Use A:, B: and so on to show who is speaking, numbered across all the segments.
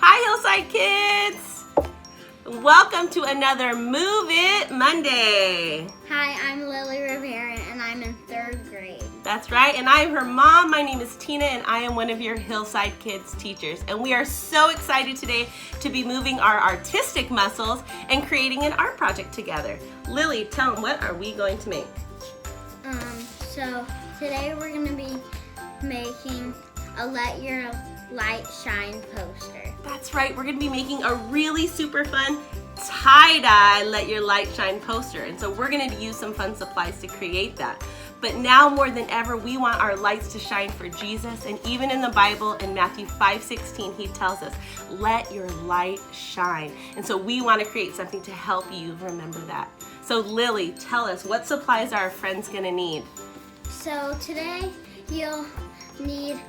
A: Hi, Hillside Kids! Welcome to another Move It Monday.
B: Hi, I'm Lily Rivera, and I'm in 3rd grade.
A: That's right, and I am her mom. My name is Tina, and I am one of your Hillside Kids teachers. And we are so excited today to be moving our artistic muscles and creating an art project together. Lily, tell them, what are we going to make?
B: So today we're going to be making a Let Your Light Shine poster.
A: That's right, we're going to be making a really super fun tie-dye Let Your Light Shine poster. And so we're going to use some fun supplies to create that. But now more than ever, we want our lights to shine for Jesus. And even in the Bible, in Matthew 5:16, he tells us, let your light shine. And so we want to create something to help you remember that. So Lily, tell us, what supplies are our friends going to need?
B: So today you'll need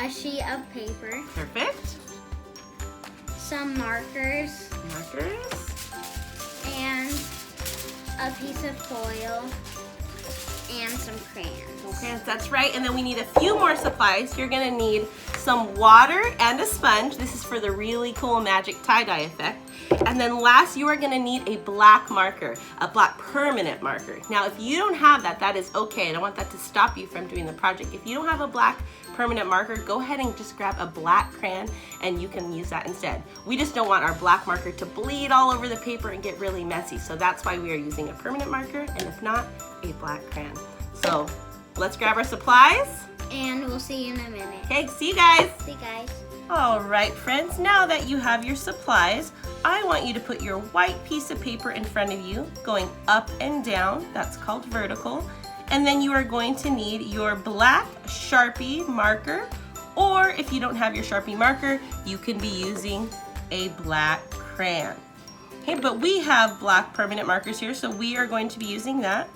B: a sheet of paper.
A: Perfect.
B: Some markers. And a piece of foil. And some crayons.
A: Okay, that's right. And then we need a few more supplies. You're going to need some water and a sponge. This is for the really cool magic tie-dye effect. And then last, you are going to need a black marker, a black permanent marker. Now, if you don't have that, that is okay. I don't want that to stop you from doing the project. If you don't have a black permanent marker, go ahead and just grab a black crayon and you can use that instead. We just don't want our black marker to bleed all over the paper and get really messy. So that's why we are using a permanent marker, and if not, a black crayon. So let's grab our supplies.
B: And we'll see you in a minute.
A: Okay, see you guys.
B: See you guys.
A: All right, friends, now that you have your supplies, I want you to put your white piece of paper in front of you, going up and down. That's called vertical. And then you are going to need your black Sharpie marker, or if you don't have your Sharpie marker, you can be using a black crayon. Okay, but we have black permanent markers here, so we are going to be using that.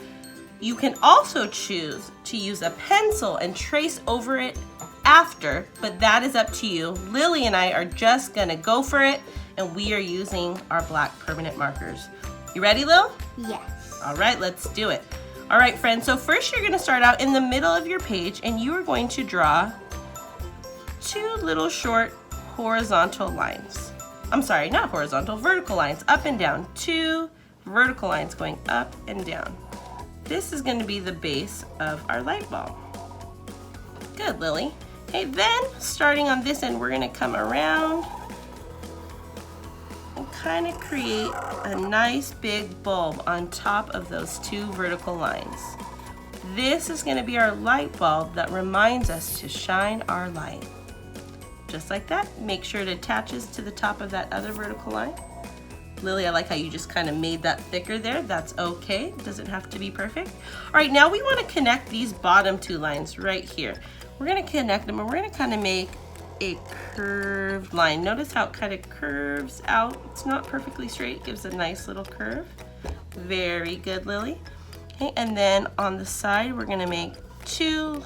A: You can also choose to use a pencil and trace over it after, but that is up to you. Lily and I are just gonna go for it, and we are using our black permanent markers. You ready, Lil?
B: Yes.
A: All right, let's do it. All right, friends, so first you're gonna start out in the middle of your page, and you are going to draw 2 little short horizontal lines. I'm sorry, not horizontal, vertical lines, up and down. 2 vertical lines going up and down. This is going to be the base of our light bulb. Good, Lily. Okay, then starting on this end, we're going to come around and kind of create a nice big bulb on top of those 2 vertical lines. This is going to be our light bulb that reminds us to shine our light. Just like that. Make sure it attaches to the top of that other vertical line. Lily, I like how you just kind of made that thicker there. That's okay. It doesn't have to be perfect. All right, now we want to connect these bottom 2 lines right here. We're going to connect them, and we're going to kind of make a curved line. Notice how it kind of curves out. It's not perfectly straight. It gives a nice little curve. Very good, Lily. Okay, and then on the side, we're going to make 2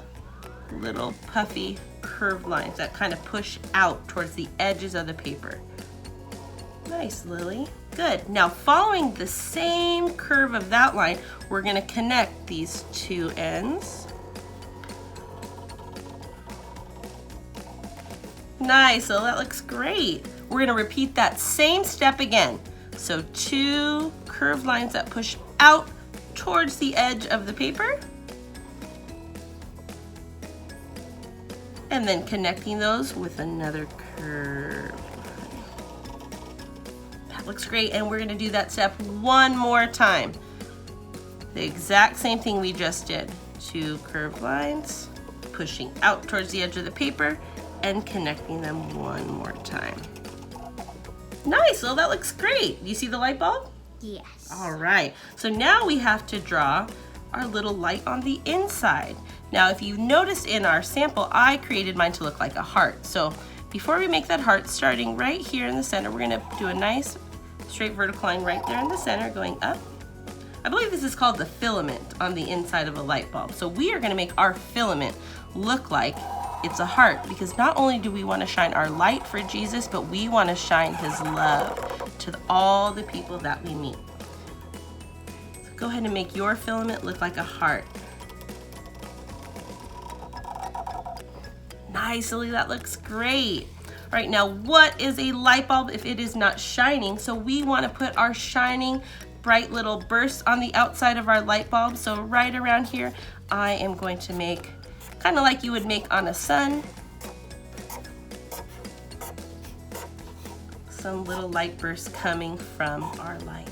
A: little puffy curved lines that kind of push out towards the edges of the paper. Nice, Lily. Good. Now, following the same curve of that line, we're going to connect these 2 ends. Nice. So that looks great. We're going to repeat that same step again. So 2 curved lines that push out towards the edge of the paper. And then connecting those with another curve. Looks great, and we're going to do that step one more time. The exact same thing we just did. 2 curved lines, pushing out towards the edge of the paper, and connecting them one more time. Nice, well that looks great. Do you see the light bulb?
B: Yes.
A: All right, so now we have to draw our little light on the inside. Now, if you noticed in our sample, I created mine to look like a heart. So before we make that heart, starting right here in the center, we're going to do a nice straight vertical line right there in the center going up. I believe this is called the filament on the inside of a light bulb. So we are going to make our filament look like it's a heart, because not only do we want to shine our light for Jesus, but we want to shine his love to all the people that we meet. So go ahead and make your filament look like a heart. Nice, Lily, that looks great. All right, now what is a light bulb if it is not shining? So we want to put our shining bright little bursts on the outside of our light bulb. So right around here, I am going to make kind of like you would make on a sun. Some little light bursts coming from our light.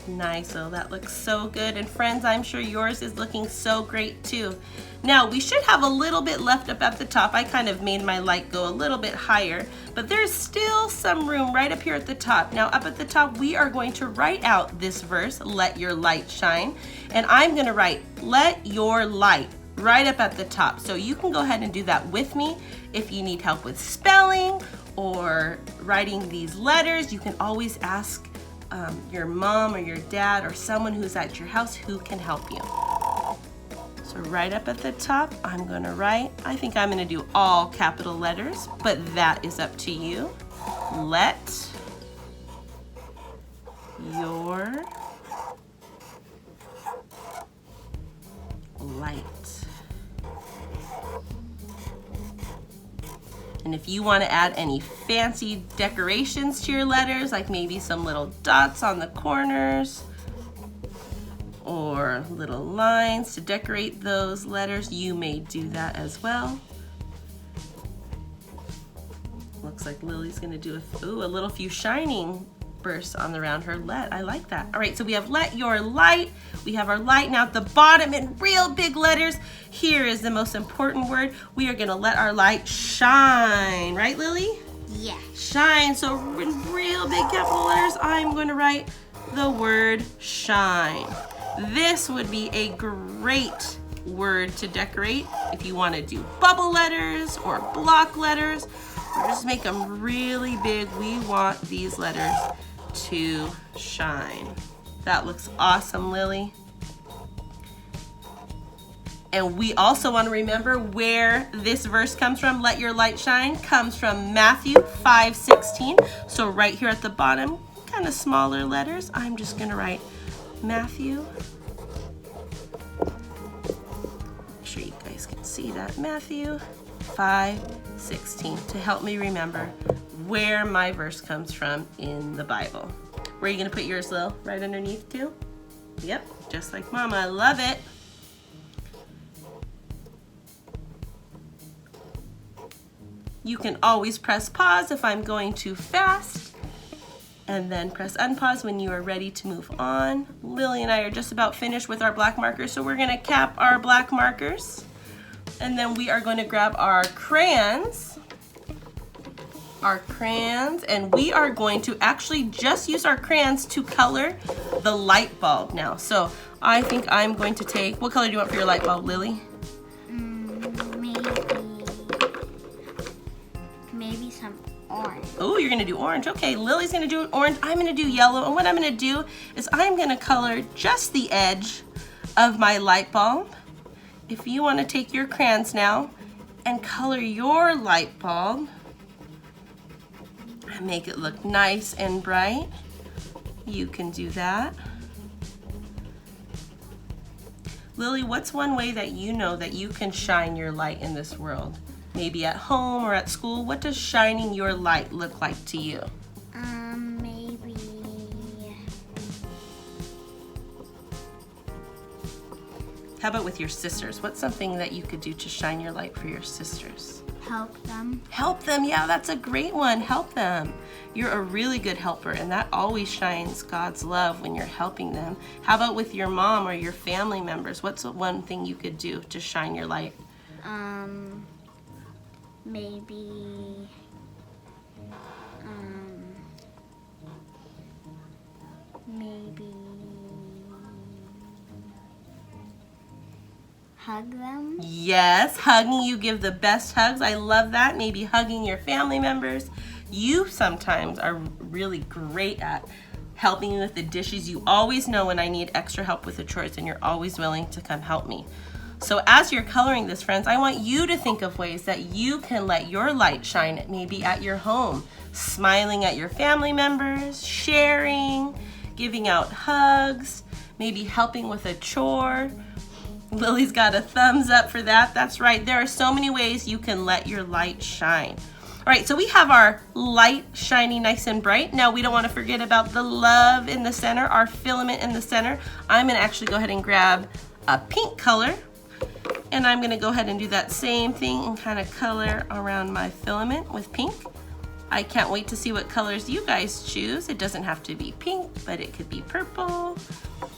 A: Nice, oh that looks so good. And friends, I'm sure yours is looking so great too. Now we should have a little bit left up at the top. I kind of made my light go a little bit higher, but there's still some room right up here at the top. Now up at the top, we are going to write out this verse, let your light shine. And I'm gonna write, let your light, right up at the top. So you can go ahead and do that with me. If you need help with spelling or writing these letters, you can always ask your mom or your dad or someone who's at your house who can help you. So right up at the top, I'm gonna write, I think I'm gonna do all capital letters, but that is up to you. Let your light. And if you want to add any fancy decorations to your letters, like maybe some little dots on the corners or little lines to decorate those letters, you may do that as well. Looks like Lily's going to do a little few shining bursts on around her let. I like that. All right, so we have let your light. We have our light. Now at the bottom in real big letters, here is the most important word. We are gonna let our light shine. Right, Lily?
B: Yeah.
A: Shine. So in real big capital letters, I'm gonna write the word shine. This would be a great word to decorate if you wanna do bubble letters or block letters, or just make them really big. We want these letters to shine. That looks awesome, Lily. And we also want to remember where this verse comes from. Let your light shine comes from Matthew 5:16. So right here at the bottom, kind of smaller letters, I'm just going to write Matthew. Make sure you guys can see that. Matthew 5:16 to help me remember where my verse comes from in the Bible. Where are you going to put yours, Lil? Right underneath too? Yep, just like Mama. I love it. You can always press pause if I'm going too fast, and then press unpause when you are ready to move on. Lily and I are just about finished with our black markers, so we're going to cap our black markers, and then we are going to grab our crayons. And we are going to actually just use our crayons to color the light bulb now. So I think I'm going to take, what color do you want for your light bulb, Lily?
B: Maybe some orange.
A: Oh, you're gonna do orange. Okay, Lily's gonna do orange. I'm gonna do yellow. And what I'm gonna do is I'm gonna color just the edge of my light bulb. If you wanna take your crayons now and color your light bulb and make it look nice and bright, you can do that. Lily, what's one way that you know that you can shine your light in this world? Maybe at home or at school. What does shining your light look like to you?
B: Maybe
A: How about with your sisters? What's something that you could do to shine your light for your sisters?
B: help them.
A: Help them. Yeah, that's a great one. Help them. You're a really good helper, and that always shines God's love when you're helping them. How about with your mom or your family members? What's one thing you could do to shine your light?
B: Maybe hug them.
A: Yes, hugging. You give the best hugs. I love that. Maybe hugging your family members. You sometimes are really great at helping me with the dishes. You always know when I need extra help with the chores, and you're always willing to come help me. So as you're coloring this, friends, I want you to think of ways that you can let your light shine, maybe at your home, smiling at your family members, sharing, giving out hugs, maybe helping with a chore, Lily's got a thumbs up for that. That's right. There are so many ways you can let your light shine. All right, so we have our light shining nice and bright. Now we don't want to forget about the love in the center, our filament in the center. I'm going to actually go ahead and grab a pink color, and I'm going to go ahead and do that same thing and kind of color around my filament with pink. I can't wait to see what colors you guys choose. It doesn't have to be pink, but it could be purple,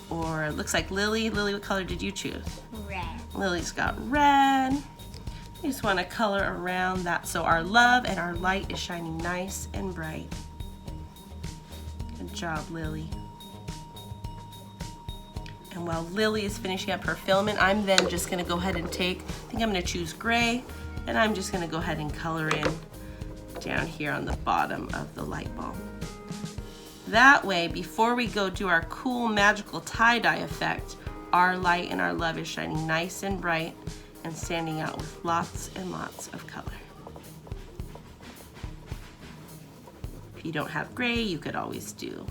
A: or it looks like Lily. Lily, what color did you choose?
B: Red.
A: Lily's got red. We just want to color around that so our love and our light is shining nice and bright. Good job, Lily. And while Lily is finishing up her filament, I'm then just going to go ahead and I think I'm going to choose gray, and I'm just going to go ahead and color in down here on the bottom of the light bulb. That way, before we go do our cool magical tie-dye effect, our light and our love is shining nice and bright and standing out with lots and lots of color. If you don't have gray, you could always do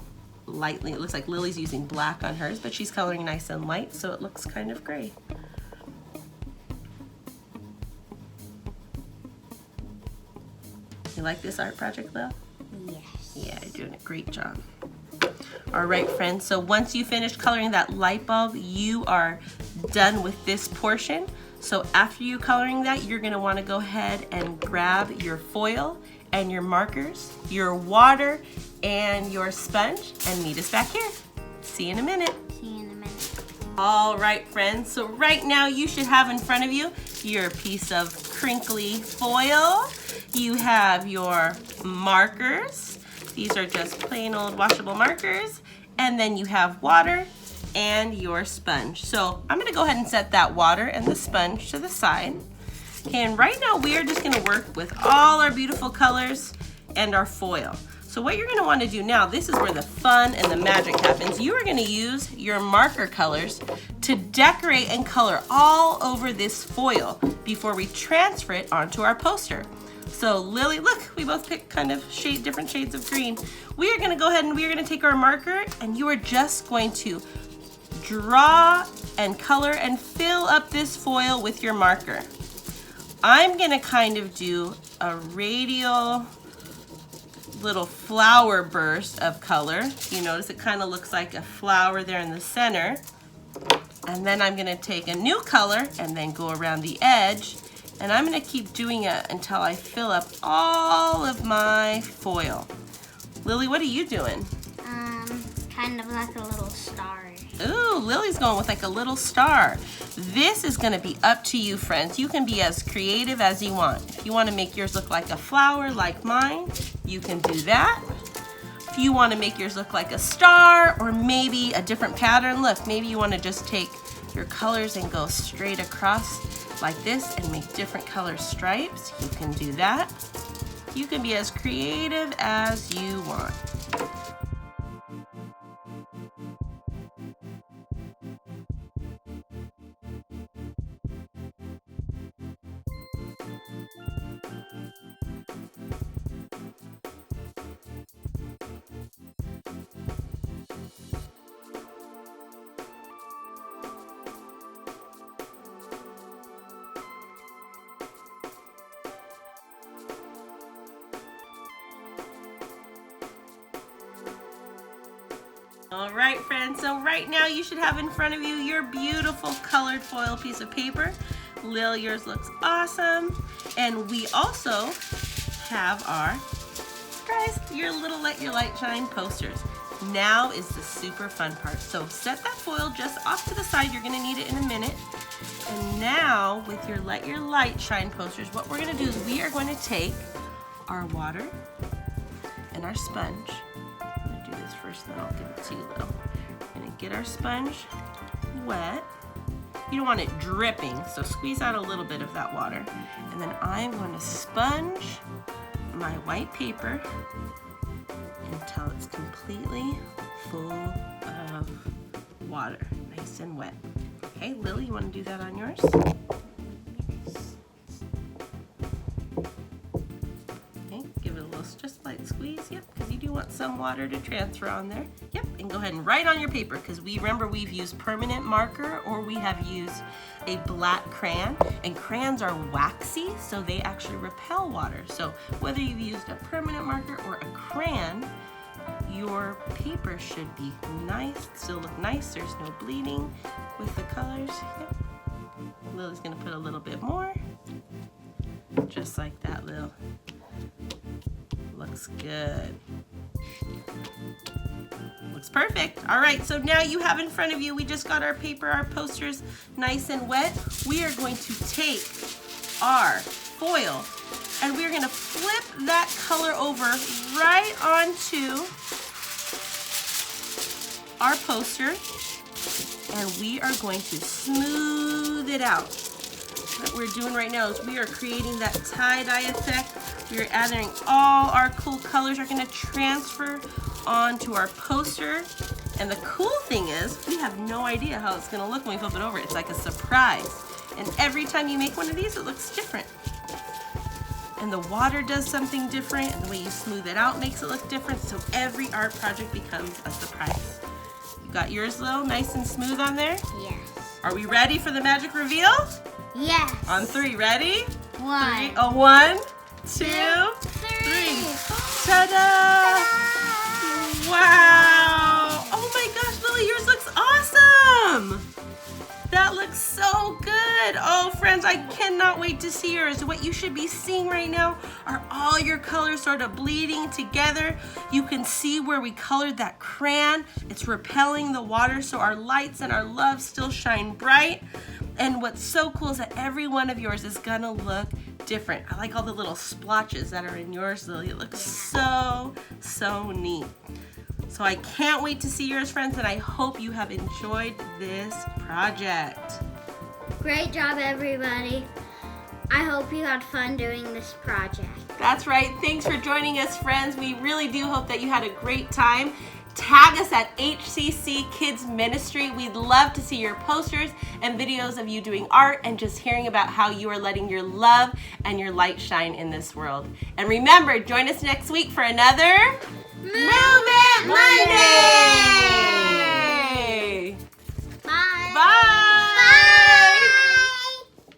A: lightly. It looks like Lily's using black on hers, but she's coloring nice and light, so it looks kind of gray. You like this art project, Lil?
B: Yes.
A: Yeah, you're doing a great job. All right, friends, so once you finish coloring that light bulb, you are done with this portion. So after you coloring that, you're gonna wanna go ahead and grab your foil and your markers, your water, and your sponge, and meet us back here. See you in a minute.
B: See you in a minute.
A: All right, friends, so right now you should have in front of you your piece of crinkly foil. You have your markers. These are just plain old washable markers. And then you have water and your sponge. So I'm gonna go ahead and set that water and the sponge to the side. Okay, and right now we are just gonna work with all our beautiful colors and our foil. So what you're gonna wanna do now, this is where the fun and the magic happens. You are gonna use your marker colors to decorate and color all over this foil before we transfer it onto our poster. So Lily, look, we both picked kind of different shades of green. We are gonna go ahead and we are gonna take our marker, and you are just going to draw and color and fill up this foil with your marker. I'm gonna kind of do a radial little flower burst of color. You notice it kind of looks like a flower there in the center. And then I'm gonna take a new color and then go around the edge. And I'm gonna keep doing it until I fill up all of my foil. Lily, what are you doing?
B: Kind of like a little star.
A: Ooh, Lily's going with like a little star. This is gonna be up to you, friends. You can be as creative as you want. If you wanna make yours look like a flower like mine, you can do that. If you wanna make yours look like a star or maybe a different pattern, look, maybe you wanna just take your colors and go straight across like this and make different color stripes, you can do that. You can be as creative as you want. All right, friends, so right now you should have in front of you your beautiful colored foil piece of paper. Lil, yours looks awesome. And we also have our, guys, your little Let Your Light Shine posters. Now is the super fun part. So set that foil just off to the side. You're gonna need it in a minute. And now with your Let Your Light Shine posters, what we're gonna do is we are going to take our water and our sponge. First, then I'll give it to you, Lil. We're gonna get our sponge wet. You don't want it dripping, so squeeze out a little bit of that water. And then I'm going to sponge my white paper until it's completely full of water, nice and wet. Okay, Lily, you want to do that on yours? Okay, give it a little just light squeeze. Yep, because you do want some water to transfer on there. Yep, and go ahead and write on your paper because remember we've used permanent marker or we have used a black crayon, and crayons are waxy, so they actually repel water. So whether you've used a permanent marker or a crayon, your paper should be nice, still look nice. There's no bleeding with the colors. Yep. Lily's gonna put a little bit more, just like that, Lil. Looks good. Looks perfect. All right, so now you have in front of you, we just got our paper, our posters nice and wet. We are going to take our foil and we're gonna flip that color over right onto our poster, and we are going to smooth it out. What we're doing right now is we are creating that tie-dye effect. We are adding all our cool colors are going to transfer onto our poster. And the cool thing is we have no idea how it's going to look when we flip it over. It's like a surprise. And every time you make one of these, it looks different. And the water does something different, and the way you smooth it out makes it look different. So every art project becomes a surprise. You got yours, Lil, nice and smooth on there?
B: Yes.
A: Are we ready for the magic reveal?
B: Yes.
A: On 3, ready?
B: 1.
A: 1, 2, 3.
B: 3.
A: Ta-da! Wow! Oh my gosh, Lily, yours looks awesome! That looks so good. Oh, friends, I cannot wait to see yours. What you should be seeing right now are all your colors sort of bleeding together. You can see where we colored that crayon. It's repelling the water, so our lights and our love still shine bright. And what's so cool is that every one of yours is gonna look different. I like all the little splotches that are in yours, Lily. It looks so, so neat. So I can't wait to see yours, friends, and I hope you have enjoyed this project.
B: Great job, everybody. I hope you had fun doing this project.
A: That's right. Thanks for joining us, friends. We really do hope that you had a great time. Tag us at HCC Kids Ministry. We'd love to see your posters and videos of you doing art and just hearing about how you are letting your love and your light shine in this world. And remember, join us next week for another Movement Monday!
B: Bye.
A: Bye!